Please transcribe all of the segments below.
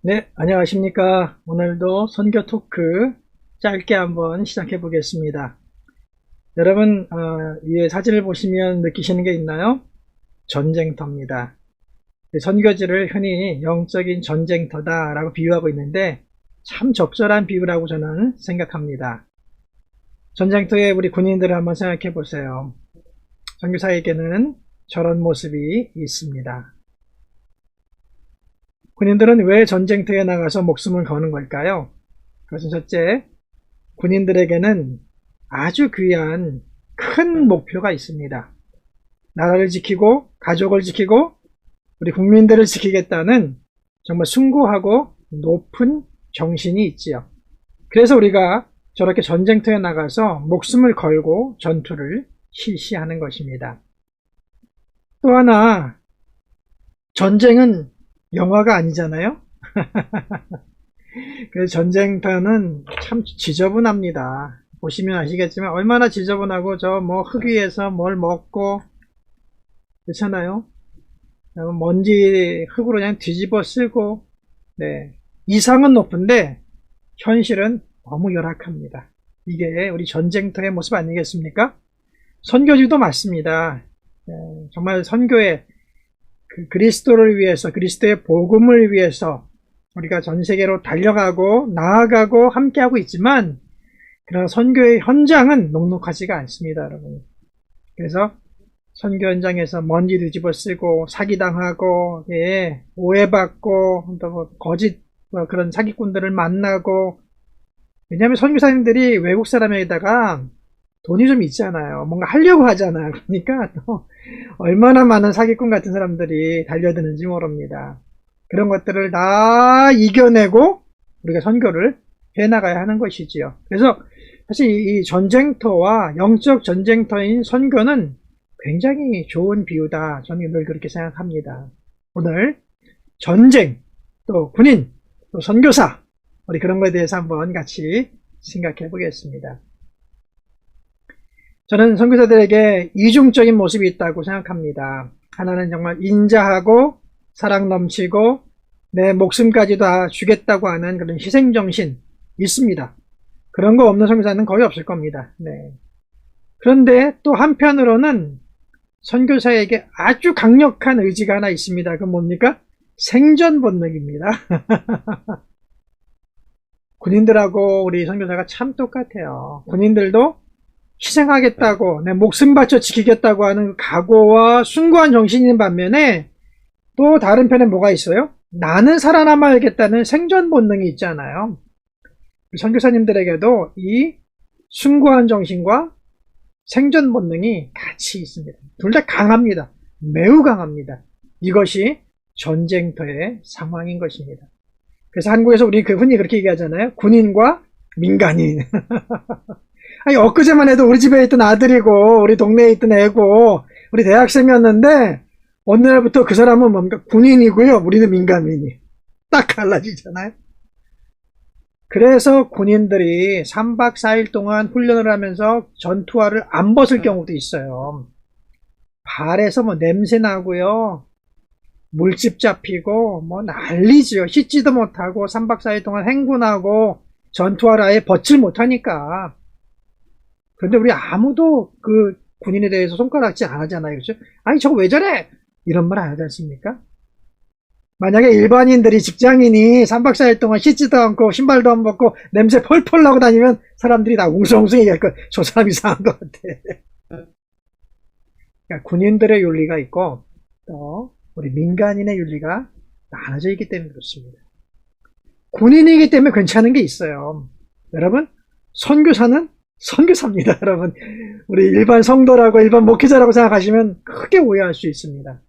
네, 안녕하십니까. 오늘도 선교 토크 짧게 한번 시작해 보겠습니다. 여러분, 위에 사진을 보시면 느끼시는 게 있나요? 전쟁터입니다. 선교지를 흔히 영적인 전쟁터다라고 비유하고 있는데 참 적절한 비유라고 저는 생각합니다. 전쟁터에 우리 군인들을 한번 생각해 보세요. 선교사에게는 저런 모습이 있습니다. 군인들은 왜 전쟁터에 나가서 목숨을 거는 걸까요? 그것은 첫째, 군인들에게는 아주 귀한 큰 목표가 있습니다. 나라를 지키고 가족을 지키고 우리 국민들을 지키겠다는 정말 숭고하고 높은 정신이 있지요. 그래서 우리가 저렇게 전쟁터에 나가서 목숨을 걸고 전투를 실시하는 것입니다. 또 하나, 전쟁은 영화가 아니잖아요. 그래서 전쟁터는 참 지저분합니다. 보시면 아시겠지만 얼마나 지저분하고 저 뭐 흙 위에서 뭘 먹고 그렇잖아요. 먼지 흙으로 그냥 뒤집어 쓰고 이상은 높은데 현실은 너무 열악합니다. 이게 우리 전쟁터의 모습 아니겠습니까? 선교지도 맞습니다. 정말 선교에 그리스도를 위해서, 그리스도의 복음을 위해서 우리가 전 세계로 달려가고 나아가고 함께하고 있지만 그러나 선교의 현장은 녹록하지가 않습니다, 여러분. 그래서 선교 현장에서 먼지 뒤집어 쓰고 사기당하고 오해받고 또 거짓 그런 사기꾼들을 만나고, 왜냐하면 선교사님들이 외국 사람에다가 돈이 좀 있잖아요. 뭔가 하려고 하잖아요. 그러니까 또 얼마나 많은 사기꾼 같은 사람들이 달려드는지 모릅니다. 그런 것들을 다 이겨내고 우리가 선교를 해나가야 하는 것이지요. 그래서 사실 이 전쟁터와 영적 전쟁터인 선교는 굉장히 좋은 비유다. 저는 늘 그렇게 생각합니다. 오늘 전쟁, 또 군인, 또 선교사, 우리 그런 것에 대해서 한번 같이 생각해 보겠습니다. 저는 선교사들에게 이중적인 모습이 있다고 생각합니다. 하나는 정말 인자하고 사랑 넘치고 내 목숨까지 다 주겠다고 하는 그런 희생정신 있습니다. 그런 거 없는 선교사는 거의 없을 겁니다. 그런데 또 한편으로는 선교사에게 아주 강력한 의지가 하나 있습니다. 그건 뭡니까? 생존 본능입니다. 군인들하고 우리 선교사가 참 똑같아요. 군인들도 희생하겠다고 내 목숨 바쳐 지키겠다고 하는 각오와 숭고한 정신이 있는 반면에 또 다른 편에 뭐가 있어요? 나는 살아남아야겠다는 생존 본능이 있잖아요. 선교사님들에게도 이 숭고한 정신과 생존 본능이 같이 있습니다. 둘 다 강합니다. 매우 강합니다. 이것이 전쟁터의 상황인 것입니다. 그래서 한국에서 우리 흔히 그렇게 얘기하잖아요. 군인과 민간인. 아니, 엊그제만 해도 우리 집에 있던 아들이고 우리 동네에 있던 애고 우리 대학생이었는데 어느 날부터 그 사람은 뭡니까? 군인이고요. 우리는 민간인이. 딱 갈라지잖아요. 그래서 군인들이 3박 4일 동안 훈련을 하면서 전투화를 안 벗을 경우도 있어요. 발에서 뭐 냄새 나고요. 물집 잡히고 뭐 난리지요. 씻지도 못하고 3박 4일 동안 행군하고 전투화를 아예 벗질 못하니까. 그런데 우리 아무도 그 군인에 대해서 손가락질 안 하잖아요. 그렇죠? 아니 저거 왜 저래? 이런 말 안 하지 않습니까? 만약에 일반인들이 직장인이 3박 4일 동안 씻지도 않고 신발도 안 벗고 냄새 펄펄 나고 다니면 사람들이 다 웅성웅성 얘기할 거야. 저 사람 이상한 것 같아. 그러니까 군인들의 윤리가 있고 또 우리 민간인의 윤리가 나눠져 있기 때문에 그렇습니다. 군인이기 때문에 괜찮은 게 있어요. 여러분, 선교사는 선교사입니다. 여러분, 우리 일반 성도라고 일반 목회자라고 생각하시면 크게 오해할 수 있습니다.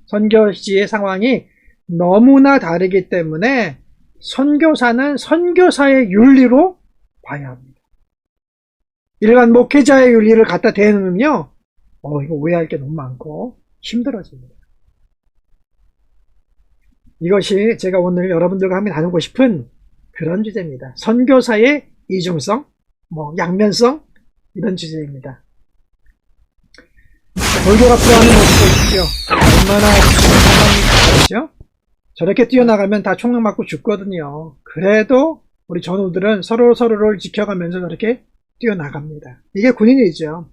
선교지의 상황이 너무나 다르기 때문에 선교사는 선교사의 윤리로 봐야 합니다. 일반 목회자의 윤리를 갖다 대놓으면요, 이거 오해할 게 너무 많고 힘들어집니다. 이것이 제가 오늘 여러분들과 함께 나누고 싶은 그런 주제입니다. 선교사의 이중성, 양면성, 이런 주제입니다. 돌교가 풀어하는 모습 보십시오. 얼마나 상황이 다르죠? 저렇게 뛰어나가면 다 총알 맞고 죽거든요. 그래도 우리 전우들은 서로를 지켜가면서 저렇게 뛰어나갑니다. 이게 군인이죠.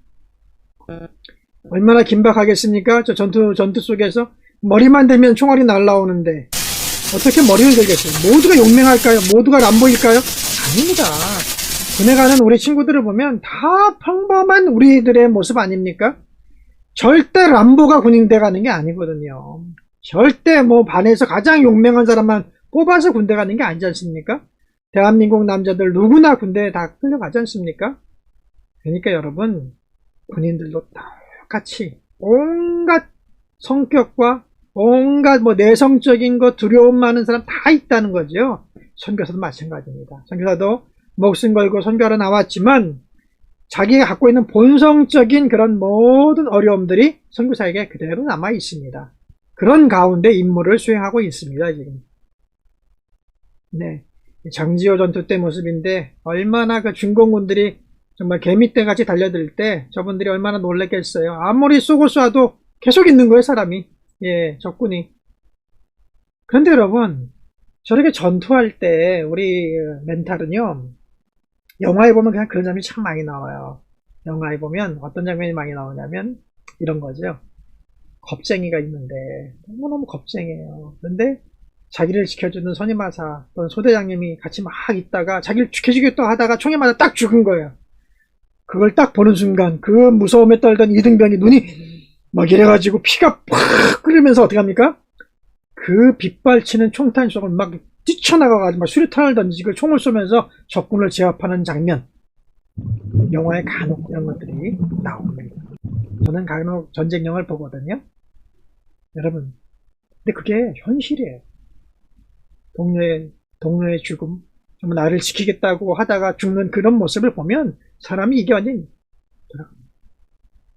얼마나 긴박하겠습니까? 저 전투 속에서 머리만 대면 총알이 날라오는데 어떻게 머리를 들겠어요? 모두가 용맹할까요? 모두가 람보일까요? 아닙니다. 군에 가는 우리 친구들을 보면 다 평범한 우리들의 모습 아닙니까? 절대 람보가 군인대 가는 게 아니거든요. 절대 뭐 반에서 가장 용맹한 사람만 뽑아서 군대 가는 게 아니지 않습니까? 대한민국 남자들 누구나 군대에 다 끌려가지 않습니까? 그러니까 여러분, 군인들도 똑같이 온갖 성격과 온갖 뭐 내성적인 거 두려움 많은 사람 다 있다는 거죠. 선교사도 마찬가지입니다. 선교사도 목숨 걸고 선교하러 나왔지만 자기가 갖고 있는 본성적인 그런 모든 어려움들이 선교사에게 그대로 남아 있습니다. 그런 가운데 임무를 수행하고 있습니다, 지금. 네. 장지호 전투 때 모습인데, 얼마나 그 중공군들이 정말 개미떼 같이 달려들 때 저분들이 얼마나 놀랬겠어요. 아무리 쏘고 쏴도 계속 있는 거예요, 사람이. 예, 적군이. 그런데 여러분, 저렇게 전투할 때 우리 멘탈은요, 영화에 보면 그냥 그런 장면이 참 많이 나와요. 영화에 보면 어떤 장면이 많이 나오냐면 이런 거죠. 겁쟁이가 있는데 너무너무 겁쟁이에요. 그런데 자기를 지켜주는 선임하사 또는 소대장님이 같이 막 있다가 자기를 지켜주겠다 하다가 총에 맞아 딱 죽은 거예요. 그걸 딱 보는 순간 그 무서움에 떨던 이등병이 눈이 막 이래가지고 피가 팍 끓으면서 어떻게 합니까? 그 빗발치는 총탄 속을 막 뛰쳐나가가지고 막 수류탄을 던지고 총을 쏘면서 적군을 제압하는 장면. 영화에 간혹 이런 것들이 나옵니다. 저는 간혹 전쟁 영화를 보거든요. 여러분, 근데 그게 현실이에요. 동료의 죽음, 정말 나를 지키겠다고 하다가 죽는 그런 모습을 보면 사람이 이게 완전히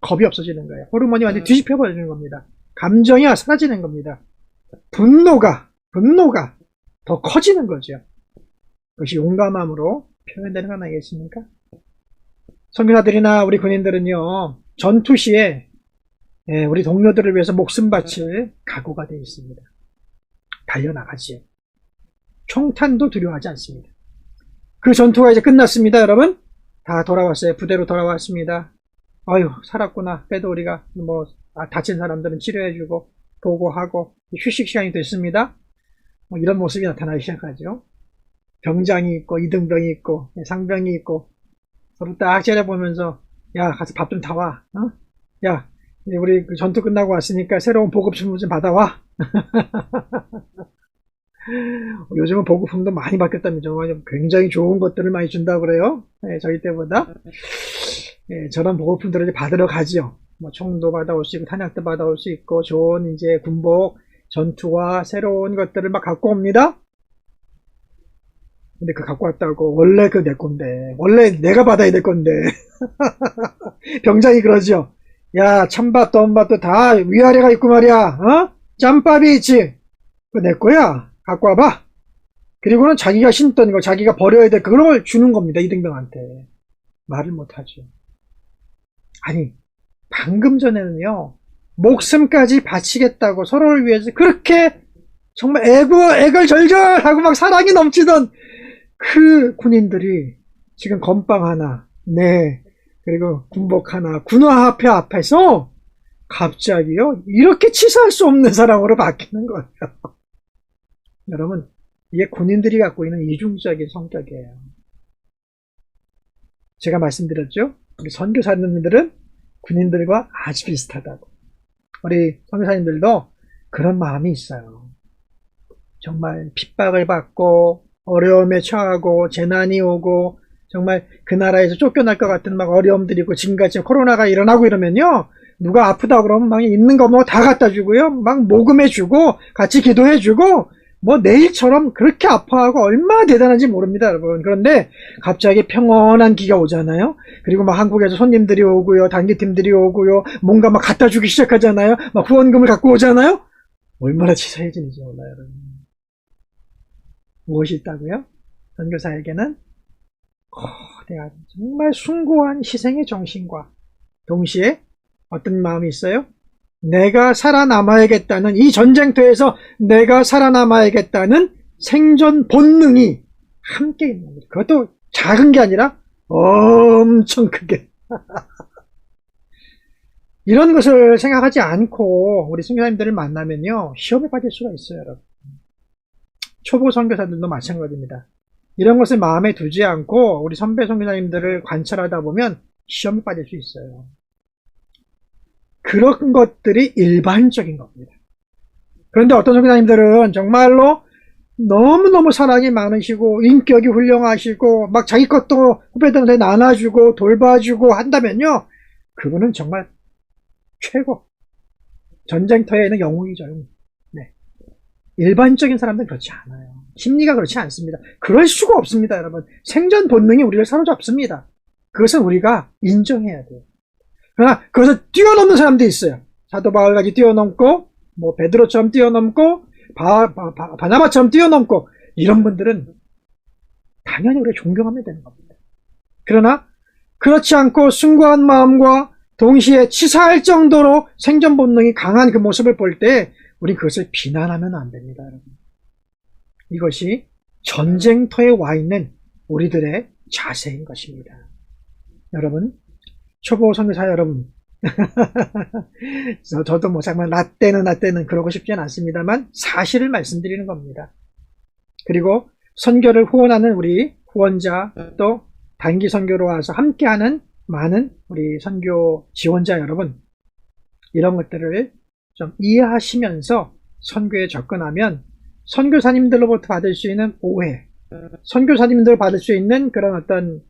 겁이 없어지는 거예요. 호르몬이 완전히 뒤집혀버리는 겁니다. 감정이 사라지는 겁니다. 분노가 더 커지는 거죠. 그것이 용감함으로 표현되는 건 아니겠습니까? 선교사들이나 우리 군인들은요, 전투 시에 우리 동료들을 위해서 목숨 바칠 각오가 되어 있습니다. 달려나가지요. 총탄도 두려워하지 않습니다. 그 전투가 이제 끝났습니다, 여러분. 다 돌아왔어요. 부대로 돌아왔습니다. 아유, 살았구나. 그래도 우리가 뭐 다친 사람들은 치료해주고 보고하고 휴식 시간이 됐습니다. 뭐 이런 모습이 나타나기 시작하죠. 병장이 있고 이등병이 있고 상병이 있고 서로 딱 째려보면서 야, 가서 밥 좀 타와. 어? 야, 우리 그 전투 끝나고 왔으니까 새로운 보급품 좀 받아와. 요즘은 보급품도 많이 바뀌었답니다. 굉장히 좋은 것들을 많이 준다고 그래요. 네, 저희 때보다. 네, 저런 보급품들을 받으러 가지요. 뭐 총도 받아올 수 있고 탄약도 받아올 수 있고 좋은 이제 군복, 전투와 새로운 것들을 막 갖고 옵니다. 근데 그 갖고 왔다고 원래 그 내 건데, 원래 내가 받아야 될 건데. 병장이 그러죠. 야, 찬밥도 언밥도 다 위아래가 있고 말이야. 어? 짬밥이 있지. 그거 내 거야. 갖고 와봐. 그리고는 자기가 신던 거, 자기가 버려야 될 그런 걸 주는 겁니다. 이등병한테. 말을 못하죠. 아니, 방금 전에는요, 목숨까지 바치겠다고 서로를 위해서 그렇게 정말 애걸절절하고 막 사랑이 넘치던 그 군인들이 지금 건빵 하나, 네, 그리고 군복 하나, 군화합회 앞에서 갑자기요, 이렇게 치사할 수 없는 사랑으로 바뀌는 거예요. 여러분, 이게 군인들이 갖고 있는 이중적인 성격이에요. 제가 말씀드렸죠? 우리 선교사님들은 군인들과 아주 비슷하다고. 우리 선교사님들도 그런 마음이 있어요. 정말 핍박을 받고 어려움에 처하고 재난이 오고 정말 그 나라에서 쫓겨날 것 같은 막 어려움들이 있고 지금같이 코로나가 일어나고 이러면요, 누가 아프다 그러면 막 있는 거 뭐 다 갖다 주고요, 막 모금해 주고 같이 기도해 주고 뭐 내일처럼 그렇게 아파하고 얼마나 대단한지 모릅니다, 여러분. 그런데 갑자기 평온한 기가 오잖아요. 그리고 막 한국에서 손님들이 오고요, 단기팀들이 오고요, 뭔가 막 갖다 주기 시작하잖아요. 막 후원금을 갖고 오잖아요. 얼마나 치사해지는지 몰라요, 여러분. 무엇이 있다고요? 선교사에게는 거대한 정말 숭고한 희생의 정신과 동시에 어떤 마음이 있어요? 내가 살아남아야겠다는, 이 전쟁터에서 내가 살아남아야겠다는 생존 본능이 함께 있는 거죠. 그것도 작은 게 아니라 엄청 크게. 이런 것을 생각하지 않고 우리 선교사님들을 만나면요, 시험에 빠질 수가 있어요, 여러분. 초보 선교사들도 마찬가지입니다. 이런 것을 마음에 두지 않고 우리 선배 선교사님들을 관찰하다 보면 시험에 빠질 수 있어요. 그런 것들이 일반적인 겁니다. 그런데 어떤 선교사님들은 정말로 너무너무 사랑이 많으시고 인격이 훌륭하시고 막 자기 것도 후배들한테 나눠주고 돌봐주고 한다면요, 그분은 정말 최고. 전쟁터에는 영웅이죠, 영웅. 네. 일반적인 사람들은 그렇지 않아요. 심리가 그렇지 않습니다. 그럴 수가 없습니다, 여러분. 생존 본능이 우리를 사로잡습니다. 그것은 우리가 인정해야 돼요. 그러나 그것을 뛰어넘는 사람도 있어요. 사도 바울같이 뛰어넘고, 뭐 베드로처럼 뛰어넘고, 바나바처럼 뛰어넘고, 이런 분들은 당연히 우리가 존경하면 되는 겁니다. 그러나 그렇지 않고 숭고한 마음과 동시에 치사할 정도로 생존 본능이 강한 그 모습을 볼 때 우린 그것을 비난하면 안 됩니다, 여러분. 이것이 전쟁터에 와 있는 우리들의 자세인 것입니다. 여러분, 초보 선교사 여러분, 저도 뭐 정말 나 때는 그러고 싶지는 않습니다만 사실을 말씀드리는 겁니다. 그리고 선교를 후원하는 우리 후원자, 또 단기 선교로 와서 함께하는 많은 우리 선교 지원자 여러분, 이런 것들을 좀 이해하시면서 선교에 접근하면 선교사님들로부터 받을 수 있는 오해, 선교사님들 받을 수 있는 그런 어떤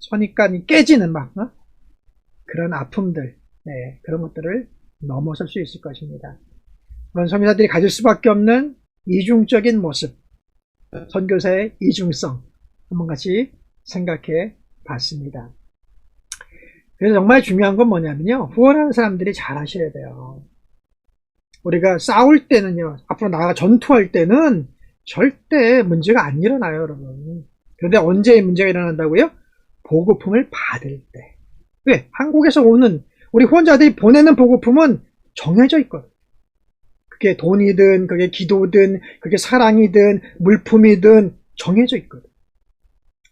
선입관이 깨지는 그런 아픔들, 네, 그런 것들을 넘어설 수 있을 것입니다. 그런 선교사들이 가질 수밖에 없는 이중적인 모습, 선교사의 이중성, 한번 같이 생각해 봤습니다. 그래서 정말 중요한 건 뭐냐면요, 후원하는 사람들이 잘 하셔야 돼요. 우리가 싸울 때는요, 앞으로 나아가 전투할 때는 절대 문제가 안 일어나요, 여러분. 그런데 언제 문제가 일어난다고요? 보급품을 받을 때. 왜? 한국에서 오는 우리 후원자들이 보내는 보급품은 정해져 있거든. 그게 돈이든 그게 기도든 그게 사랑이든 물품이든 정해져 있거든.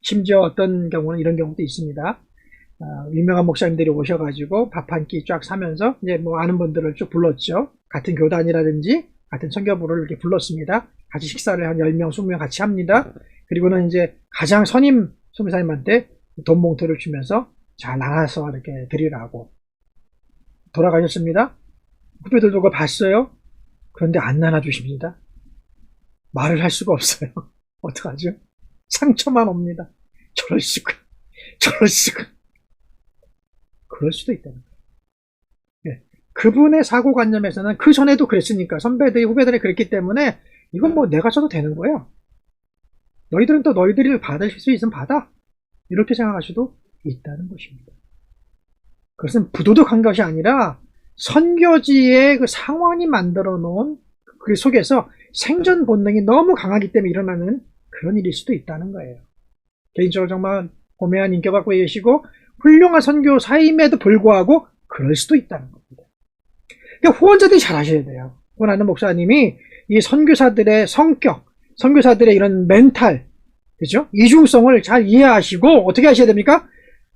심지어 어떤 경우는 이런 경우도 있습니다. 유명한 목사님들이 오셔가지고 밥 한 끼 쫙 사면서 이제 뭐 아는 분들을 쭉 불렀죠. 같은 교단이라든지 같은 선교부를 이렇게 불렀습니다. 같이 식사를 한 10명, 20명 같이 합니다. 그리고는 이제 가장 선임 선교사님한테 돈 봉투를 주면서 자, 나눠서 이렇게 드리라고. 돌아가셨습니다. 후배들도 그걸 봤어요. 그런데 안 나눠주십니다. 말을 할 수가 없어요. 어떡하죠? 상처만 옵니다. 저럴 수가. 그럴 수도 있다는 거예요. 네. 그분의 사고관념에서는 그 전에도 그랬으니까, 선배들이 후배들이 그랬기 때문에 이건 뭐 내가 써도 되는 거예요. 너희들은 또 너희들이 받을 수 있으면 받아. 이렇게 생각할 수도 있다는 것입니다. 그것은 부도덕한 것이 아니라 선교지의 그 상황이 만들어 놓은 그 속에서 생존 본능이 너무 강하기 때문에 일어나는 그런 일일 수도 있다는 거예요. 개인적으로 정말 고매한 인격 갖고 계시고 훌륭한 선교사임에도 불구하고 그럴 수도 있다는 겁니다. 그러니까 후원자들이 잘 하셔야 돼요. 후원하는 목사님이 이 선교사들의 성격, 선교사들의 이런 멘탈, 그죠? 이중성을 잘 이해하시고 어떻게 하셔야 됩니까?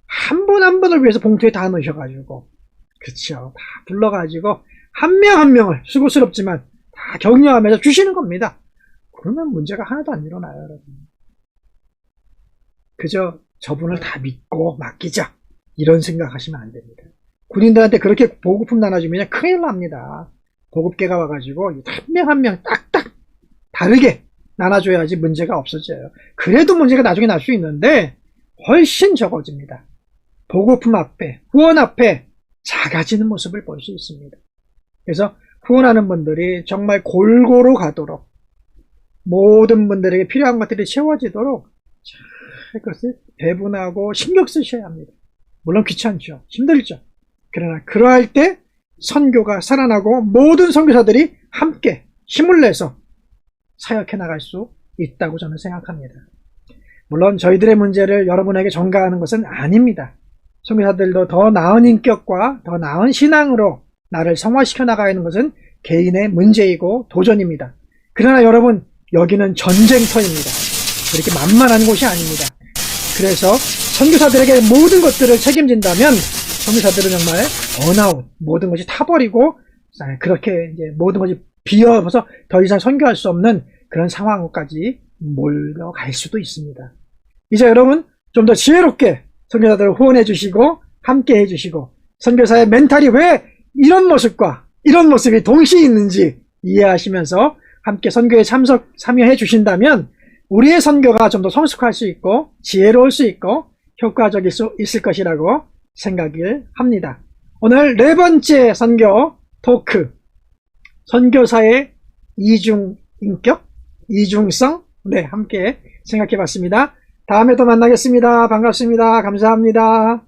한 분 한 분을 위해서 봉투에 다 넣으셔가지고, 그쵸, 다 불러가지고 한 명 한 명을 수고스럽지만 다 격려하면서 주시는 겁니다. 그러면 문제가 하나도 안 일어나요, 여러분. 그저 저분을 다 믿고 맡기자, 이런 생각하시면 안 됩니다. 군인들한테 그렇게 보급품 나눠주면 큰일 납니다. 보급계가 와가지고 한 명 한 명 딱딱 다르게 나눠줘야지 문제가 없어져요. 그래도 문제가 나중에 날 수 있는데 훨씬 적어집니다. 보급품 앞에, 후원 앞에 작아지는 모습을 볼 수 있습니다. 그래서 후원하는 분들이 정말 골고루 가도록, 모든 분들에게 필요한 것들이 채워지도록 잘 그것을 배분하고 신경 쓰셔야 합니다. 물론 귀찮죠. 힘들죠. 그러나 그러할 때 선교가 살아나고 모든 선교사들이 함께 힘을 내서 사역해 나갈 수 있다고 저는 생각합니다. 물론 저희들의 문제를 여러분에게 전가하는 것은 아닙니다. 선교사들도 더 나은 인격과 더 나은 신앙으로 나를 성화시켜 나가는 것은 개인의 문제이고 도전입니다. 그러나 여러분, 여기는 전쟁터입니다. 이렇게 만만한 곳이 아닙니다. 그래서 선교사들에게 모든 것들을 책임진다면 선교사들은 정말 번아웃, 모든 것이 타버리고 그렇게 이제 모든 것이 비어서 더 이상 선교할 수 없는 그런 상황까지 몰려갈 수도 있습니다. 이제 여러분 좀 더 지혜롭게 선교사들을 후원해 주시고 함께 해 주시고 선교사의 멘탈이 왜 이런 모습과 이런 모습이 동시에 있는지 이해하시면서 함께 선교에 참여해 주신다면 우리의 선교가 좀 더 성숙할 수 있고 지혜로울 수 있고 효과적일 수 있을 것이라고 생각을 합니다. 오늘 네 번째 선교 토크, 선교사의 이중인격, 이중성, 네, 함께 생각해 봤습니다. 다음에 또 만나겠습니다. 반갑습니다. 감사합니다.